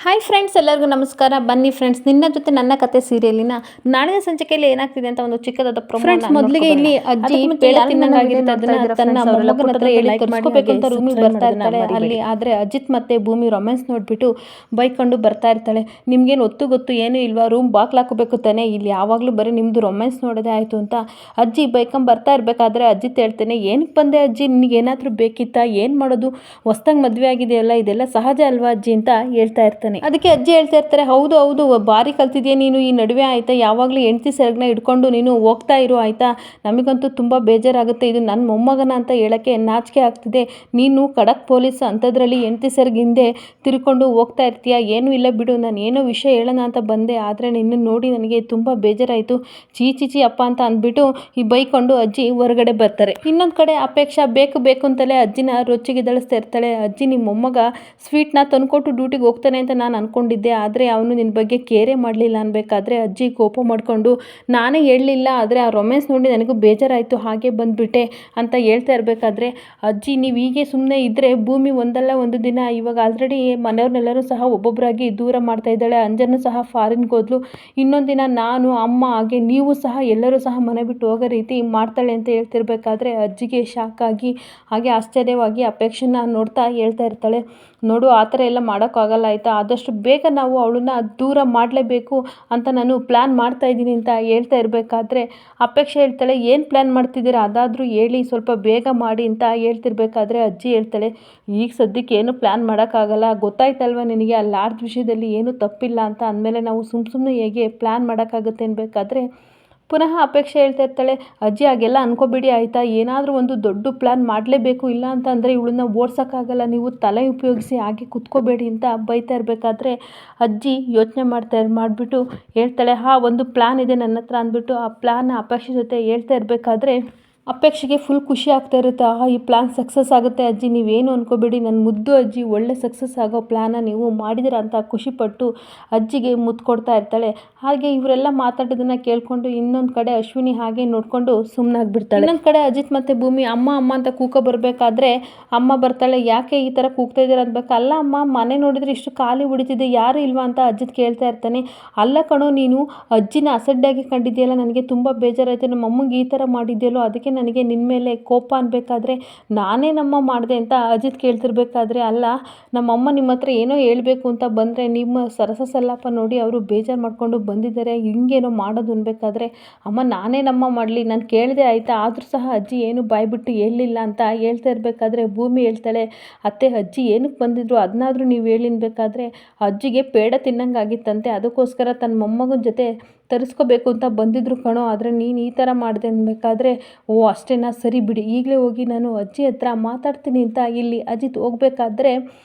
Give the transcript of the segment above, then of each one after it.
Hi friends, ಎಲ್ಲರಿಗೂ ನಮಸ್ಕಾರ. ಬನ್ನಿ ಫ್ರೆಂಡ್ಸ್, ನಿನ್ನ ಜೊತೆ ನನ್ನ ಕತೆ ಸೀರಿಯಲಿನ ನಾಳಿನ ಸಂಚಿಕೆಯಲ್ಲಿ ಏನಾಗ್ತಿದೆ ಅಂತ ಒಂದು ಚಿಕ್ಕದಾದ ಫ್ರೆಂಡ್ಸ್. ಮೊದಲಿಗೆ ಇಲ್ಲಿ ಅಜ್ಜಿ ಪೇಡ ತಿನ್ನಂಗಾಗಿರುತ್ತೆ, ಅದನ್ನ ತನ್ನ ಮೊಮ್ಮಗನ ಹತ್ರ ಹೇಳಿ ತರಿಸ್ಕೋಬೇಕು ಅಂತ ರೂಮಿಗೆ ಬರ್ತಾ ಇರ್ತಾಳೆ. ಅಲ್ಲಿ ಆದರೆ ಅಜಿತ್ ಮತ್ತೆ ಭೂಮಿ ರೊಮ್ಯಾನ್ಸ್ ನೋಡ್ಬಿಟ್ಟು ಬೈಕೊಂಡು ಬರ್ತಾ ಇರ್ತಾಳೆ. ನಿಮ್ಗೇನು ಗೊತ್ತು ಏನು ಇಲ್ವಾ, ರೂಮ್ ಬಾಕ್ಲಾಕೋಬೇಕು ತಾನೆ, ಇಲ್ಲಿ ಯಾವಾಗಲೂ ಬರೀ ನಿಮ್ಮದು ರೊಮ್ಯಾನ್ಸ್ ನೋಡೋದೇ ಆಯಿತು ಅಂತ ಅಜ್ಜಿ ಬೈಕೊಂಡ್ ಬರ್ತಾ ಇರಬೇಕಾದ್ರೆ ಅಜಿತ್ ಹೇಳ್ತೇನೆ, ಏನಕ್ಕೆ ಬಂದೆ ಅಜ್ಜಿ, ನಿನಗೆ ಏನಾದರೂ ಬೇಕಿತ್ತಾ, ಏನು ಮಾಡೋದು, ಹೊಸ್ದಾಗಿ ಮದುವೆ ಆಗಿದೆಯಲ್ಲ, ಇದೆಲ್ಲ ಸಹಜ ಅಲ್ವಾ ಅಜ್ಜಿ ಅಂತ ಹೇಳ್ತಾ ಇರ್ತಾನೆ. ಅದಕ್ಕೆ ಅಜ್ಜಿ ಹೇಳ್ತಾ ಇರ್ತಾರೆ, ಹೌದು ಹೌದು ಭಾರಿ ಕಲ್ತಿದ್ಯಾ ನೀನು ಈ ನಡುವೆ, ಆಯ್ತಾ, ಯಾವಾಗಲೂ ಹೆಂಡತಿ ಸೆರಗನ್ನ ಹಿಡ್ಕೊಂಡು ನೀನು ಹೋಗ್ತಾ ಇರು ಆಯ್ತಾ, ನಮಗಂತೂ ತುಂಬ ಬೇಜಾರಾಗುತ್ತೆ, ಇದು ನನ್ನ ಮೊಮ್ಮಗನ ಅಂತ ಹೇಳೋಕ್ಕೆ ನಾಚಿಕೆ ಆಗ್ತಿದೆ, ನೀನು ಖಡಕ್ ಪೊಲೀಸ್ ಅಂಥದ್ರಲ್ಲಿ ಹೆಂಡತಿ ಸೆರಗ ಹಿಂದೆ ತಿರ್ಕೊಂಡು ಹೋಗ್ತಾ ಇರ್ತೀಯ, ಏನೂ ಇಲ್ಲ ಬಿಡು, ನಾನು ಏನೋ ವಿಷಯ ಹೇಳೋಣ ಅಂತ ಬಂದೆ, ಆದರೆ ನಿನ್ನ ನೋಡಿ ನನಗೆ ತುಂಬ ಬೇಜಾರಾಯಿತು, ಚೀಚಿ ಅಪ್ಪ ಅಂತ ಅಂದ್ಬಿಟ್ಟು ಈ ಬೈಕೊಂಡು ಅಜ್ಜಿ ಹೊರಗಡೆ ಬರ್ತಾರೆ. ಇನ್ನೊಂದು ಕಡೆ ಅಪೇಕ್ಷಾ ಬೇಕು ಅಂತಲೇ ಅಜ್ಜಿನ ರೊಚ್ಚಿಗೆದಳಿಸ್ತಾ ಇರ್ತಾಳೆ. ಅಜ್ಜಿ, ನಿಮ್ಮ ಮೊಮ್ಮಗ ಸ್ವೀಟ್ನ ತಂದ್ಕೊಟ್ಟು ಡ್ಯೂಟಿಗೆ ಹೋಗ್ತಾನೆ ಅಂತ ನಾನು ಅಂದ್ಕೊಂಡಿದ್ದೆ, ಆದರೆ ಅವನು ನಿನ್ನ ಬಗ್ಗೆ ಕೇರೇ ಮಾಡಲಿಲ್ಲ ಅನ್ಬೇಕಾದ್ರೆ ಅಜ್ಜಿ ಕೋಪ ಮಾಡಿಕೊಂಡು, ನಾನೇ ಹೇಳಲಿಲ್ಲ, ಆದರೆ ಆ ರೊಮ್ಯಾನ್ಸ್ ನೋಡಿ ನನಗೂ ಬೇಜಾರಾಯಿತು, ಹಾಗೆ ಬಂದುಬಿಟ್ಟೆ ಅಂತ ಹೇಳ್ತಾ ಇರಬೇಕಾದ್ರೆ, ಅಜ್ಜಿ ನೀವು ಹೀಗೆ ಸುಮ್ಮನೆ ಇದ್ದರೆ ಭೂಮಿ ಒಂದಲ್ಲ ಒಂದು ದಿನ, ಇವಾಗ ಆಲ್ರೆಡಿ ಮನೆಯವ್ರನ್ನೆಲ್ಲರೂ ಸಹ ಒಬ್ಬೊಬ್ಬರಾಗಿ ದೂರ ಮಾಡ್ತಾ ಇದ್ದಾಳೆ, ಅಂಜನ್ನು ಸಹ ಫಾರಿನ್ಗೆ ಹೋದ್ಲು, ಇನ್ನೊಂದು ದಿನ ನಾನು ಅಮ್ಮ ಹಾಗೆ ನೀವು ಸಹ ಎಲ್ಲರೂ ಸಹ ಮನೆ ಬಿಟ್ಟು ಹೋಗೋ ರೀತಿ ಮಾಡ್ತಾಳೆ ಅಂತ ಹೇಳ್ತಿರ್ಬೇಕಾದ್ರೆ ಅಜ್ಜಿಗೆ ಶಾಕ್ ಆಗಿ ಹಾಗೆ ಆಶ್ಚರ್ಯವಾಗಿ ಅಪೇಕ್ಷೆನ ನೋಡ್ತಾ ಹೇಳ್ತಾ ಇರ್ತಾಳೆ, ನೋಡು ಆ ಥರ ಎಲ್ಲ ಮಾಡೋಕ್ಕಾಗಲ್ಲ ಆಯಿತಾ, ಆದಷ್ಟು ಬೇಗ ನಾವು ಅವಳನ್ನ ದೂರ ಮಾಡಲೇಬೇಕು ಅಂತ ನಾನು ಪ್ಲ್ಯಾನ್ ಮಾಡ್ತಾ ಇದ್ದೀನಿ ಅಂತ ಹೇಳ್ತಾ ಇರಬೇಕಾದ್ರೆ ಅಪೇಕ್ಷೆ ಹೇಳ್ತಾಳೆ, ಏನು ಪ್ಲ್ಯಾನ್ ಮಾಡ್ತಿದ್ದೀರಾ, ಅದಾದರೂ ಹೇಳಿ ಸ್ವಲ್ಪ ಬೇಗ ಮಾಡಿ ಅಂತ ಹೇಳ್ತಿರ್ಬೇಕಾದ್ರೆ ಅಜ್ಜಿ ಹೇಳ್ತಾಳೆ, ಈಗ ಸದ್ಯಕ್ಕೆ ಏನು ಪ್ಲ್ಯಾನ್ ಮಾಡೋಕ್ಕಾಗಲ್ಲ, ಗೊತ್ತಾಯ್ತಲ್ವ ನಿನಗೆ, ಆ ಲಾಡ್ಜ್ ವಿಷಯದಲ್ಲಿ ಏನೂ ತಪ್ಪಿಲ್ಲ ಅಂತ ಅಂದಮೇಲೆ ನಾವು ಸುಮ್ಮನೆ ಹೇಗೆ ಪ್ಲ್ಯಾನ್ ಮಾಡೋಕ್ಕಾಗುತ್ತೆ ಅನ್ಬೇಕಾದ್ರೆ ಪುನಃ ಅಪೇಕ್ಷೆ ಹೇಳ್ತಾ ಇರ್ತಾಳೆ, ಅಜ್ಜಿ ಹಾಗೆಲ್ಲ ಅನ್ಕೋಬೇಡಿ ಆಯಿತಾ, ಏನಾದರೂ ಒಂದು ದೊಡ್ಡ ಪ್ಲ್ಯಾನ್ ಮಾಡಲೇಬೇಕು, ಇಲ್ಲ ಅಂತ ಅಂದರೆ ಇವಳನ್ನ ಓಡ್ಸೋಕ್ಕಾಗಲ್ಲ, ನೀವು ತಲೆ ಉಪಯೋಗಿಸಿ ಹಾಗೆ ಕುತ್ಕೋಬೇಡಿ ಅಂತ ಬೈತಾ ಇರಬೇಕಾದ್ರೆ ಅಜ್ಜಿ ಯೋಚನೆ ಮಾಡಿಬಿಟ್ಟು ಹೇಳ್ತಾಳೆ, ಒಂದು ಪ್ಲ್ಯಾನ್ ಇದೆ ನನ್ನ ಹತ್ರ ಅಂದ್ಬಿಟ್ಟು ಆ ಪ್ಲ್ಯಾನ್ನ ಅಪೇಕ್ಷೆ ಜೊತೆ ಹೇಳ್ತಾ ಇರಬೇಕಾದ್ರೆ ಅಪೇಕ್ಷೆಗೆ ಫುಲ್ ಖುಷಿ ಆಗ್ತಾ ಇರುತ್ತೆ, ಈ ಪ್ಲ್ಯಾನ್ ಸಕ್ಸಸ್ ಆಗುತ್ತೆ ಅಜ್ಜಿ, ನೀವೇನು ಅನ್ಕೋಬೇಡಿ, ನನ್ನ ಮುದ್ದು ಅಜ್ಜಿ ಒಳ್ಳೆ ಸಕ್ಸಸ್ ಆಗೋ ಪ್ಲ್ಯಾನ ನೀವು ಮಾಡಿದಿರ ಅಂತ ಖುಷಿಪಟ್ಟು ಅಜ್ಜಿಗೆ ಮುತ್ತು ಕೊಡ್ತಾ ಇರ್ತಾಳೆ. ಹಾಗೆ ಇವರೆಲ್ಲ ಮಾತಾಡೋದನ್ನ ಕೇಳ್ಕೊಂಡು ಇನ್ನೊಂದು ಕಡೆ ಅಶ್ವಿನಿ ಹಾಗೆ ನೋಡಿಕೊಂಡು ಸುಮ್ಮನಾಗ್ಬಿಡ್ತಾಳೆ. ಇನ್ನೊಂದು ಕಡೆ ಅಜಿತ್ ಮತ್ತು ಭೂಮಿ ಅಮ್ಮ ಅಂತ ಕೂಕೋ ಬರಬೇಕಾದ್ರೆ ಅಮ್ಮ ಬರ್ತಾಳೆ, ಯಾಕೆ ಈ ಥರ ಕೂಗ್ತಾ ಇದ್ದೀರ ಅನ್ಬೇಕು, ಅಲ್ಲ ಅಮ್ಮ ಮನೆ ನೋಡಿದ್ರೆ ಇಷ್ಟು ಖಾಲಿ ಉಳಿತಿದೆ, ಯಾರು ಇಲ್ವಾ ಅಂತ ಅಜಿತ್ ಕೇಳ್ತಾ ಇರ್ತಾನೆ, ಅಲ್ಲ ಕಣೋ ನೀನು ಅಜ್ಜಿನ ಅಸಡ್ಡಾಗಿ ಕಂಡಿದೆಯಲ್ಲ, ನನಗೆ ತುಂಬ ಬೇಜಾರಾಯಿತು, ನಮ್ಮ ಅಮ್ಮಂಗೆ ಈ ಥರ ಮಾಡಿದೆಯಲ್ಲೋ, ಅದಕ್ಕೆ ನನಗೆ ನಿನ್ನ ಮೇಲೆ ಕೋಪ ಅನ್ಬೇಕಾದ್ರೆ ನಾನೇ ನಮ್ಮ ಮಾಡಿದೆ ಅಂತ ಅಜಿತ್ ಕೇಳ್ತಿರ್ಬೇಕಾದ್ರೆ, ಅಲ್ಲ ನಮ್ಮಮ್ಮ ನಿಮ್ಮ ಹತ್ರ ಏನೋ ಹೇಳಬೇಕು ಅಂತ ಬಂದರೆ ನಿಮ್ಮ ಸರಸ ಸಲ್ಲಾಪ ನೋಡಿ ಅವರು ಬೇಜಾರು ಮಾಡ್ಕೊಂಡು ಬಂದಿದ್ದಾರೆ, ಹಿಂಗೇನೋ ಮಾಡೋದು ಅನ್ಬೇಕಾದ್ರೆ, ಅಮ್ಮ ನಾನೇ ನಮ್ಮ ಮಾಡಲಿ, ನಾನು ಕೇಳಿದೆ ಆಯಿತಾ, ಆದರೂ ಸಹ ಅಜ್ಜಿ ಏನು ಬಾಯ್ಬಿಟ್ಟು ಹೇಳಲಿಲ್ಲ ಅಂತ ಹೇಳ್ತಾ ಇರಬೇಕಾದ್ರೆ ಭೂಮಿ ಹೇಳ್ತಾಳೆ, ಅತ್ತೆ ಅಜ್ಜಿ ಏನಕ್ಕೆ ಬಂದಿದ್ರು ಅದನ್ನಾದರೂ ನೀವು ಹೇಳಿನ್ಬೇಕಾದ್ರೆ ಅಜ್ಜಿಗೆ ಪೇಡ ತಿನ್ನಂಗಾಗಿತ್ತಂತೆ, ಅದಕ್ಕೋಸ್ಕರ ತನ್ನ ಮೊಮ್ಮಗನ ಜೊತೆ ತರಿಸ್ಕೋಬೇಕು ಅಂತ ಬಂದಿದ್ರು ಕಣೋ, ಆದರೆ ನೀನು ಈ ಥರ ಮಾಡಿದೆ ಅನ್ಬೇಕಾದ್ರೆ, ಓ ಅಷ್ಟೇನಾ, ಸರಿ ಬಿಡಿ, ಈಗಲೇ ಹೋಗಿ ನಾನು ಅಜ್ಜಿ ಹತ್ರ ಮಾತಾಡ್ತೀನಿ ಅಂತ ಇಲ್ಲಿ ಅಜಿತ್ ಹೋಗ್ಬೇಕಾದ್ರೆ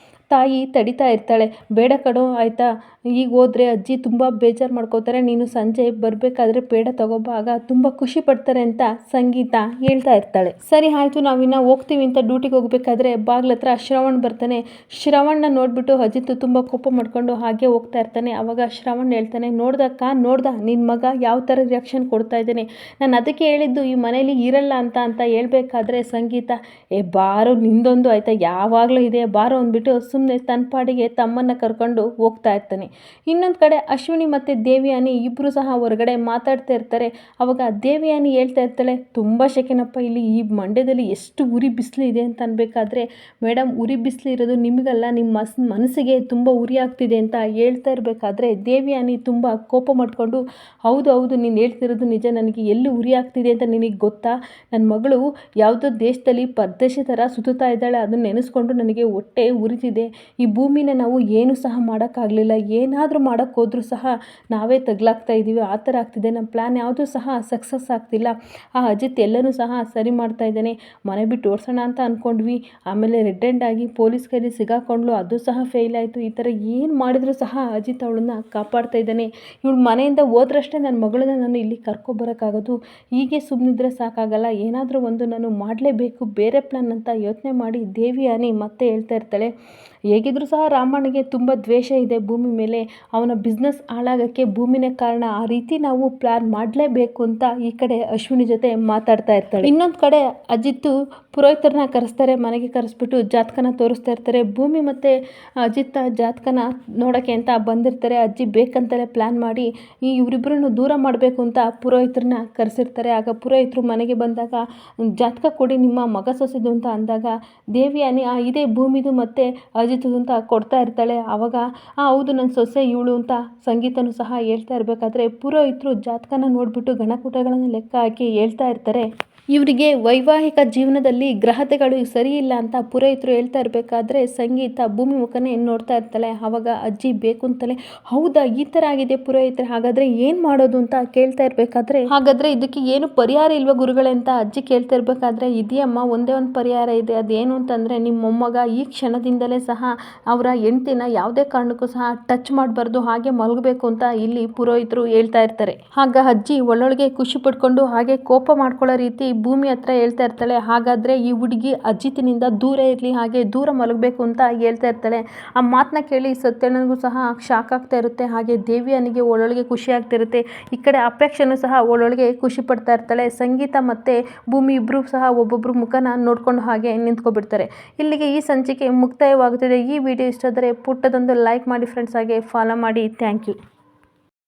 ತಾಯಿ ತಡಿತಾ ಇರ್ತಾಳೆ, ಬೇಡ ಕಣೋ ಆಯಿತಾ, ಈಗ ಹೋದರೆ ಅಜ್ಜಿ ತುಂಬ ಬೇಜಾರು ಮಾಡ್ಕೋತಾರೆ, ನೀನು ಸಂಜೆ ಬರಬೇಕಾದ್ರೆ ಪೇಡ ತಗೋಬಾಗ ತುಂಬ ಖುಷಿ ಪಡ್ತಾರೆ ಅಂತ ಸಂಗೀತ ಹೇಳ್ತಾ ಇರ್ತಾಳೆ. ಸರಿ ಆಯಿತು, ನಾವಿನ್ನು ಹೋಗ್ತೀವಿ ಅಂತ ಡ್ಯೂಟಿಗೆ ಹೋಗ್ಬೇಕಾದ್ರೆ ಬಾಗ್ಲ ಹತ್ರ ಶ್ರವಣ್ ಬರ್ತಾನೆ. ಶ್ರವಣ್ನ ನೋಡಿಬಿಟ್ಟು ಅಜಿತ್ ತುಂಬ ಕೋಪ ಮಾಡ್ಕೊಂಡು ಹಾಗೆ ಹೋಗ್ತಾ ಇರ್ತಾನೆ. ಆವಾಗ ಶ್ರವಣ್ ಹೇಳ್ತಾನೆ, ನೋಡ್ದ ನಿನ್ನ ಮಗ ಯಾವ ಥರ ರಿಯಾಕ್ಷನ್ ಕೊಡ್ತಾ ಇದ್ದಾನೆ, ನಾನು ಅದಕ್ಕೆ ಹೇಳಿದ್ದು ಈ ಮನೇಲಿ ಇರಲ್ಲ ಅಂತ ಹೇಳ್ಬೇಕಾದ್ರೆ ಸಂಗೀತ, ಬಾರೋ ನಿಂದೊಂದು ಆಯಿತಾ, ಯಾವಾಗಲೂ ಇದೆ ಬಾರೋ ಅಂದ್ಬಿಟ್ಟು ಸುಮ್ಮನೆ ತನ್ನ ಪಾಡಿಗೆ ತಮ್ಮನ್ನು ಕರ್ಕೊಂಡು ಹೋಗ್ತಾ ಇರ್ತಾನೆ. ಇನ್ನೊಂದು ಕಡೆ ಅಶ್ವಿನಿ ಮತ್ತು ದೇವಿಯಾನಿ ಇಬ್ಬರು ಸಹ ಹೊರಗಡೆ ಮಾತಾಡ್ತಾ ಇರ್ತಾರೆ. ಅವಾಗ ದೇವಿಯಾನಿ ಹೇಳ್ತಾ ಇರ್ತಾಳೆ, ತುಂಬ ಶೆಕೆನಪ್ಪ ಇಲ್ಲಿ, ಈ ಮಂಡ್ಯದಲ್ಲಿ ಎಷ್ಟು ಉರಿ ಬಿಸಿಲು ಇದೆ ಅಂತ ಅನ್ಬೇಕಾದ್ರೆ, ಮೇಡಮ್ ಉರಿ ಬಿಸಿಲು ಇರೋದು ನಿಮಗಲ್ಲ, ನಿಮ್ಮ ಮನಸ್ಸಿಗೆ ತುಂಬ ಉರಿ ಆಗ್ತಿದೆ ಅಂತ ಹೇಳ್ತಾ ಇರಬೇಕಾದ್ರೆ ದೇವಿಯಾನಿ ತುಂಬ ಕೋಪ ಮಾಡಿಕೊಂಡು, ಹೌದು ನೀನು ಹೇಳ್ತಿರೋದು ನಿಜ, ನನಗೆ ಎಲ್ಲಿ ಉರಿ ಆಗ್ತಿದೆ ಅಂತ ನಿನಗೆ ಗೊತ್ತಾ, ನನ್ನ ಮಗಳು ಯಾವುದೋ ದೇಶದಲ್ಲಿ ಪರದೇಶಿ ಥರ ಸುತ್ತಾ ಇದ್ದಾಳೆ, ಅದನ್ನು ನೆನೆಸ್ಕೊಂಡು ನನಗೆ ಹೊಟ್ಟೆ ಉರಿತಿದೆ, ಈ ಭೂಮಿನ ನಾವು ಏನು ಸಹ ಮಾಡೋಕ್ಕಾಗಲಿಲ್ಲ, ಏನಾದರೂ ಮಾಡೋಕ್ಕೆ ಹೋದರೂ ಸಹ ನಾವೇ ತಗ್ಲಾಗ್ತಾ ಇದ್ದೀವಿ, ಆ ಥರ ಆಗ್ತಿದೆ, ನಮ್ಮ ಪ್ಲ್ಯಾನ್ ಯಾವುದೂ ಸಹ ಸಕ್ಸಸ್ ಆಗ್ತಿಲ್ಲ, ಆ ಅಜಿತ್ ಎಲ್ಲನೂ ಸಹ ಸರಿ ಮಾಡ್ತಾ ಇದ್ದಾನೆ, ಮನೆ ಬಿಟ್ಟು ಓಡಿಸೋಣ ಅಂತ ಅಂದ್ಕೊಂಡ್ವಿ, ಆಮೇಲೆ ರೆಡ್ ಹ್ಯಾಂಡ್ ಆಗಿ ಪೊಲೀಸ್ ಕೈಲಿ ಸಿಗಾಕೊಂಡ್ಲು, ಅದು ಸಹ ಫೇಲ್ ಆಯಿತು, ಈ ಥರ ಏನು ಮಾಡಿದ್ರೂ ಸಹ ಅಜಿತ್ ಅವಳನ್ನ ಕಾಪಾಡ್ತಾ ಇದ್ದಾನೆ, ಇವಳು ಮನೆಯಿಂದ ಹೋದ್ರಷ್ಟೇ ನನ್ನ ಮಗಳನ್ನ ನಾನು ಇಲ್ಲಿ ಕರ್ಕೊಬರೋಕ್ಕಾಗೋದು, ಹೀಗೆ ಸುಮ್ಮನಿದ್ರೆ ಸಾಕಾಗಲ್ಲ, ಏನಾದರೂ ಒಂದು ನಾನು ಮಾಡಲೇಬೇಕು, ಬೇರೆ ಪ್ಲ್ಯಾನ್ ಅಂತ ಯೋಚನೆ ಮಾಡಿ ದೇವಿಯಾನಿ ಮತ್ತೆ ಹೇಳ್ತಾ ಇರ್ತಾಳೆ. ಹೇಗಿದ್ರೂ ಸಹ ರಾಮಣ್ಣಗೆ ತುಂಬ ದ್ವೇಷ ಇದೆ ಭೂಮಿ ಮೇಲೆ. ಅವನ ಬಿಸ್ನೆಸ್ ಹಾಳಾಗೋಕ್ಕೆ ಭೂಮಿನೇ ಕಾರಣ. ಆ ರೀತಿ ನಾವು ಪ್ಲ್ಯಾನ್ ಮಾಡಲೇಬೇಕು ಅಂತ ಈ ಕಡೆ ಅಶ್ವಿನಿ ಜೊತೆ ಮಾತಾಡ್ತಾ ಇರ್ತಾಳೆ. ಇನ್ನೊಂದು ಕಡೆ ಅಜಿತ್ ಪುರೋಹಿತರನ್ನ ಕರೆಸ್ತಾರೆ. ಮನೆಗೆ ಕರೆಸ್ಬಿಟ್ಟು ಜಾತಕನ ತೋರಿಸ್ತಾ ಇರ್ತಾರೆ. ಭೂಮಿ ಮತ್ತು ಅಜಿತ್ ಜಾತಕನ ನೋಡೋಕ್ಕೆ ಅಂತ ಬಂದಿರ್ತಾರೆ. ಅಜ್ಜಿ ಬೇಕಂತಲೇ ಪ್ಲ್ಯಾನ್ ಮಾಡಿ ಇವರಿಬ್ಬರನ್ನು ದೂರ ಮಾಡಬೇಕು ಅಂತ ಪುರೋಹಿತರನ್ನ ಕರೆಸಿರ್ತಾರೆ. ಆಗ ಪುರೋಹಿತರು ಮನೆಗೆ ಬಂದಾಗ ಜಾತಕ ಕೊಡಿ ನಿಮ್ಮ ಮಗ ಸೊಸೆದು ಅಂತ ಅಂದಾಗ ದೇವಿಯಾನಿ ಇದೇ ಭೂಮಿದು ಮತ್ತು ಅಜಿತ್ದು ಅಂತ ಕೊಡ್ತಾ ಇರ್ತಾಳೆ. ಆವಾಗ ಹೌದು ನನ್ನ ಸೊಸೆ ಇವಳು ಅಂತ ಸಂಗೀತನೂ ಸಹ ಹೇಳ್ತಾ ಇರಬೇಕಾದ್ರೆ ಪುರೋಹಿತರು ಜಾತಕನ ನೋಡಿಬಿಟ್ಟು ಗಣಕೂಟಗಳನ್ನು ಲೆಕ್ಕ ಹಾಕಿ ಹೇಳ್ತಾ ಇರ್ತಾರೆ. ಇವರಿಗೆ ವೈವಾಹಿಕ ಜೀವನದಲ್ಲಿ ಗ್ರಹತೆಗಳು ಸರಿ ಇಲ್ಲ ಅಂತ ಪುರೋಹಿತರು ಹೇಳ್ತಾ ಇರಬೇಕಾದ್ರೆ ಸಂಗೀತ ಭೂಮಿ ಮುಖನೇ ನೋಡ್ತಾ ಇರ್ತಾಳೆ. ಆವಾಗ ಅಜ್ಜಿ ಬೇಕು ಅಂತಲೇ ಹೌದಾ ಈ ಥರ ಆಗಿದೆ ಪುರೋಹಿತರೆ, ಹಾಗಾದರೆ ಏನು ಮಾಡೋದು ಅಂತ ಕೇಳ್ತಾ ಇರಬೇಕಾದ್ರೆ ಹಾಗಾದರೆ ಇದಕ್ಕೆ ಏನು ಪರಿಹಾರ ಇಲ್ವಾ ಗುರುಗಳೇ ಅಂತ ಅಜ್ಜಿ ಕೇಳ್ತಾ ಇರಬೇಕಾದ್ರೆ ಇದೆಯಮ್ಮ ಒಂದೇ ಒಂದು ಪರಿಹಾರ ಇದೆ. ಅದೇನು ಅಂತಂದರೆ ನಿಮ್ಮ ಮೊಮ್ಮಗ ಈ ಕ್ಷಣದಿಂದಲೇ ಸಹ ಅವರ ಹೆಂಡ್ತಿನ ಯಾವುದೇ ಕಾರಣಕ್ಕೂ ಸಹ ಟಚ್ ಮಾಡಬಾರ್ದು, ಹಾಗೆ ಮಲಗಬೇಕು ಅಂತ ಇಲ್ಲಿ ಪುರೋಹಿತರು ಹೇಳ್ತಾ ಇರ್ತಾರೆ. ಆಗ ಅಜ್ಜಿ ಒಳ್ಳೊಳಗೆ ಖುಷಿ ಪಡ್ಕೊಂಡು ಹಾಗೆ ಕೋಪ ಮಾಡ್ಕೊಳ್ಳೋ ರೀತಿ ಭೂಮಿ ಹತ್ರ ಹೇಳ್ತಾ ಇರ್ತಾಳೆ. ಹಾಗಾದರೆ ಈ ಹುಡುಗಿ ಅಜಿತಿನಿಂದ ದೂರ ಇರಲಿ, ಹಾಗೆ ದೂರ ಮಲಗಬೇಕು ಅಂತ ಹೇಳ್ತಾ ಇರ್ತಾಳೆ. ಆ ಮಾತನ್ನ ಕೇಳಿ ಸತ್ಯಣ್ಣನಿಗೂ ಸಹ ಶಾಕ್ ಆಗ್ತಾ ಇರುತ್ತೆ. ಹಾಗೆ ದೇವಿಯನಿಗೆ ಒಳ್ಳೊಳಗೆ ಖುಷಿ ಆಗ್ತಿರುತ್ತೆ. ಈ ಕಡೆ ಅಪೇಕ್ಷೆನೂ ಸಹ ಒಳ್ಳೊಳಗೆ ಖುಷಿ ಪಡ್ತಾ ಇರ್ತಾಳೆ. ಸಂಗೀತ ಮತ್ತು ಭೂಮಿ ಇಬ್ಬರು ಸಹ ಒಬ್ಬೊಬ್ಬರು ಮುಖನ ನೋಡ್ಕೊಂಡು ಹಾಗೆ ನಿಂತ್ಕೊಬಿಡ್ತಾರೆ. ಇಲ್ಲಿಗೆ ಈ ಸಂಚಿಕೆ ಮುಕ್ತಾಯವಾಗುತ್ತದೆ. ಈ ವಿಡಿಯೋ ಇಷ್ಟ ಆದರೆ ಪುಟ್ಟದೊಂದು ಲೈಕ್ ಮಾಡಿ ಫ್ರೆಂಡ್ಸ್, ಹಾಗೆ ಫಾಲೋ ಮಾಡಿ. Thank you.